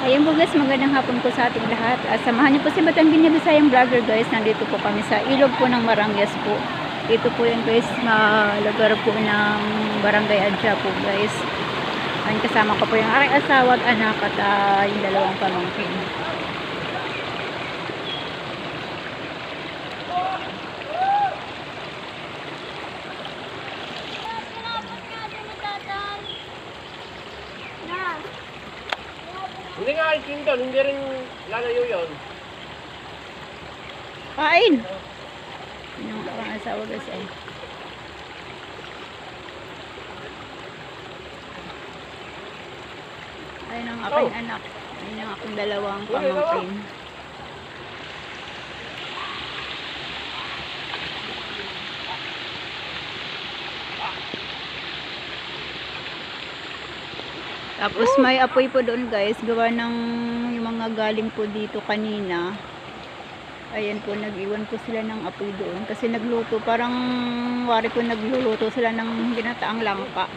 Ayun po guys, magandang hapon po sa ating lahat. Samahan niyo po si Batanggin niya Bisayang Vlogger guys. Nandito po kami sa ilog po ng Marangyas po. Dito po yun guys, lugar po ng Barangay Adja po guys. Ayun, kasama ko po yung aking asawa at anak at yung dalawang pamangkin. Hindi nga isin doon, hindi rin lalayo yun. Kain! Yung aking asawa guys ay. Ayun ang aking anak. Ayun ang aking dalawang pamangkin. Tapos may apoy po doon guys, gawa ng yung mga galing po dito kanina. Ayan po, nag-iwan po sila ng apoy doon kasi nagluto, parang wari po nagluluto sila ng ginataang langka.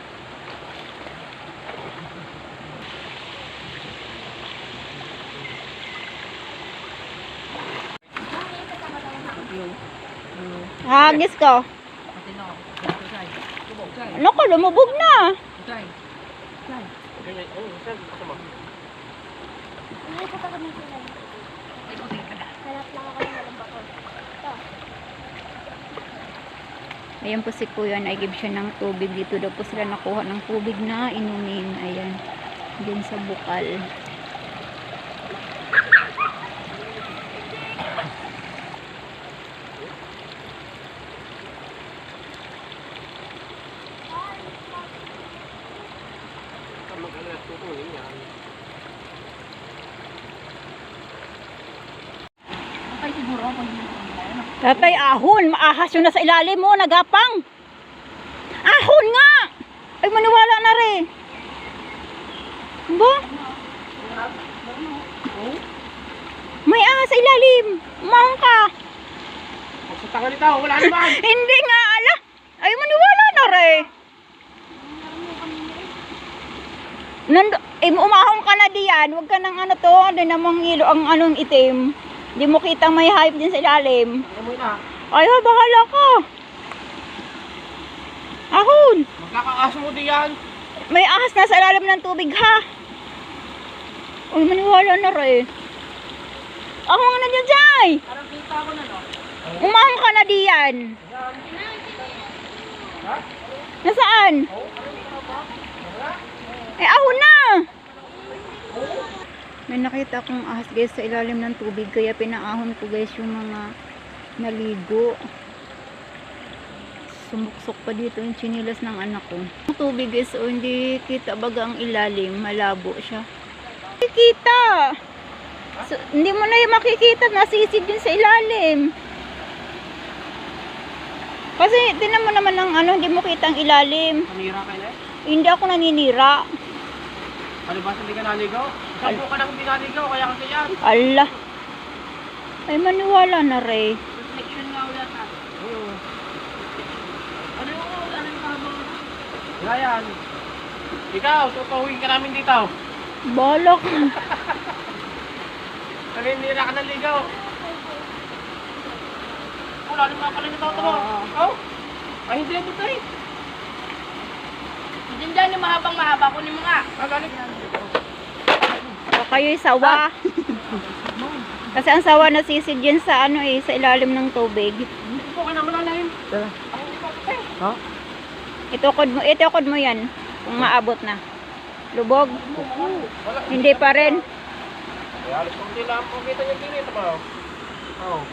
Hagis ko. Ano ko, lumubog na. Ayan po si Kuya, nag-give siya ng tubig. Dito daw po sila nakuha ng tubig na inumin. Ayan, din sa bukal. Tatay, ahon. Maahas yun na sa ilalim mo. Nagapang. Ahon nga. Ay, maniwala na rin. Ba? May ahas sa ilalim. Umahon ka. Sa tangan nito, wala naman. Hindi nga, ala. Ay, maniwala na rin. Umahon ka na diyan. Huwag ka ng ano to. Hindi namang ilo ang anong itim. Hindi mo kita may hype din sa ilalim. Ay, bahala ka. Ahon. Magkakaaso mo diyan. May ahas na sa ilalim ng tubig ha. Uy, maniwala na rin. Ako nga na dyan, Jai. Parang kita ko na, no? Umahon ka na diyan. Ha? Nasaan? Eh, ahon na. May nakita akong ahas guys sa ilalim ng tubig, kaya pinaahon ko guys yung mga naligo. Sumuksok pa dito yung chinilas ng anak ko. Yung tubig guys, hindi kita baga ang ilalim, malabo siya. Makikita! So, hindi mo na yung makikita, nasisid din sa ilalim. Kasi tinan mo naman ng ano, hindi mo kita ang ilalim. Nanira ka na? Hindi ako naninira. Palibas hindi ka naligaw? Sampo ka nang binaligaw, kaya kasi yan. Allah. Ay, maniwala na rin. Reflection nga ulit ha. Oo. Ano yung habang? Wala yan. Ikaw, tutuhuin ka namin dito. Balak. Naninira ka ng ligaw. Wala naman pala nito ito mo. Oh? Ay, hindi na ito eh. Diyan dyan yung mahabang-mahaba. Kunin mo nga. Magalit. O kayo'y sawa. Kasi ang sawa nasisid yan sa ano eh, sa ilalim ng tubig. Hindi po ka naman alayin. Ha? Itukod mo yan. Kung maabot na. Lubog. Hindi pa rin. Ay, alis kong hindi lang po kita niya pinito ba? Oo.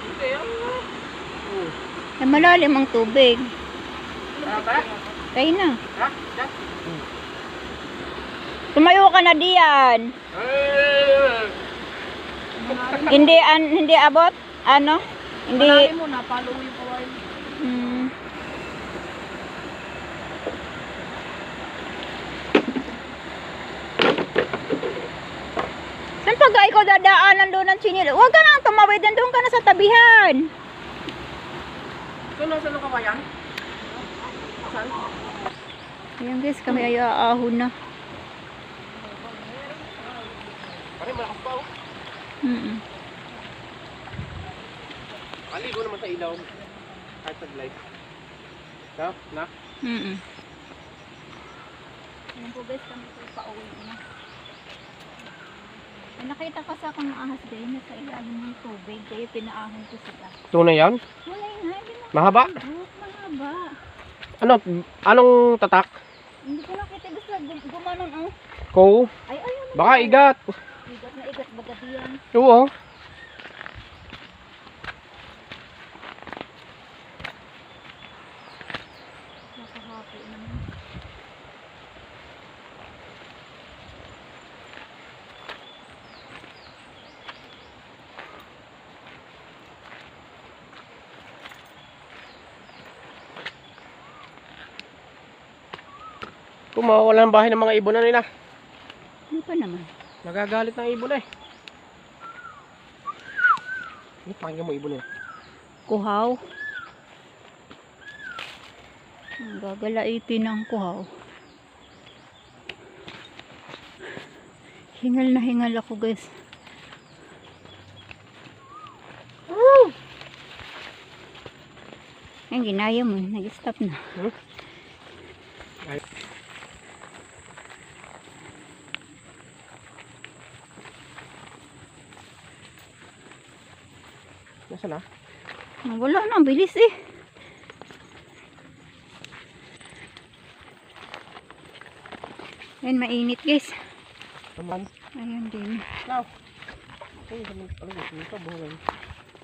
Hindi yan. Ay, malalim ang tubig. Ba? Kaya na. Ha? Diyan? Tumayo ka na diyan. Hindi abot? Ano? Hindi. Malaki mo na, follow yung kawain. Saan pag ikaw dadaanan doon ng chinil? Huwag ka nang tumawid, doon ka na sa tabihan. Saan ang kawayan? Saan? Ayan guys, kami ay aahon na. Pare, malakas pa oh. Aligo naman sa ilaw. Kahit sa light. Na? Ayan po guys, kami po pauwi na. Ay, nakita ko sa akong ahas guys na sa ilalim ng tubig. Kaya pinaahon ko sila. Tunay yan? Wala yun ha, hindi na. Mahaba? Mahaba. Anong tatak? Hindi ko nakita gusto gumanon oh. Ko? Ay, ayun. Baka igat. Igat na igat, baga diyan. Oo. Nakahapo naman. Kung mawawala ng bahay ng mga ibon na nila. Hindi pa naman. Nagagalit ng ibon eh. Pakinggan mo ibon eh. Kuhaw. Ang gagalaitin ng kuhaw. Hingal na hingal ako guys. Ang ginaya mo, nag-stop na. Nasaan na? Wala na, ang bilis eh. Ayan, mainit guys. Taman. Ayan din. Now. Ay, ito buhay.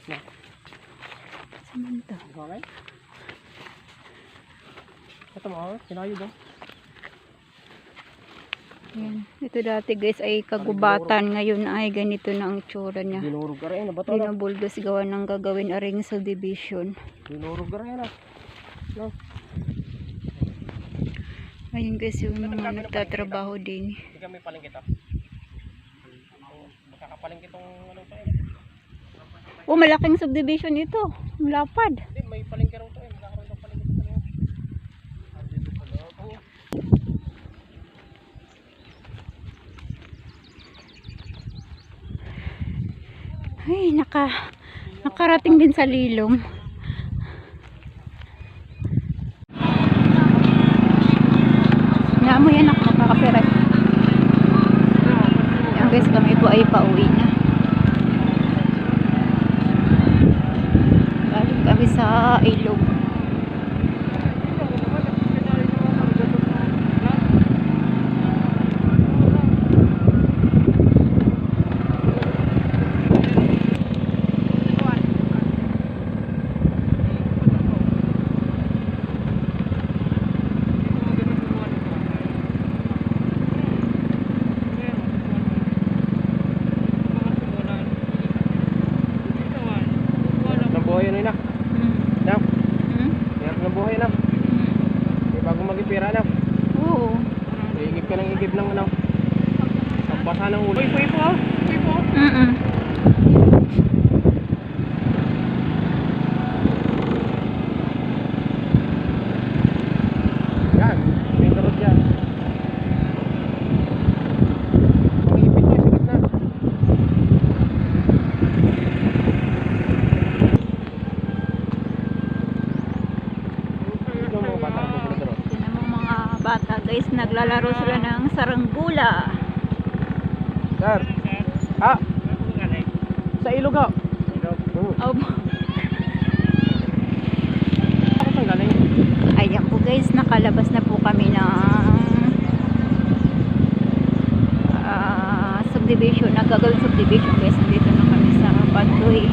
Na. Samanta. Buhay? Ito mo, sinayo ba? Ayan. Ito dati guys ay kagubatan. Ngayon ay ganito na ang tsura niya. Dinurog ka rin, bato na. Binubuldos gawa ng gagawin aring subdivision. Dinurog ka rin, no? Ayun guys yung mga nagtatrabaho din. Hindi kami palengke ito. Baka kapalengke itong ano ito eh. Oh, malaking subdivision ito. Ang lapad. Hindi, may palengke rin ito eh. Magkakaroon ng palengke ito kanina. Dito pala ako. Ay, nakarating din sa Lilom. Naamoy yan ako makakapera. Yan guys, kami po ay pauwi na. Galing kami sa ilog. Buhay na. Now, meron ng buhay na. Bago mag-ipira na. Oo. Igib ka ng igib ng ano. Pagbasa ng ulo. Uy, po. Yan, may road yan. Mag-ipit na, sigit na. Bata guys, naglalaro sila ng saranggula. Sir. Sa ilog ha. Oh. Saan galing? Ayan po guys, nakalabas na po kami ng subdivision, nagagawin subdivision guys. Nandito na kami sa Pandoy.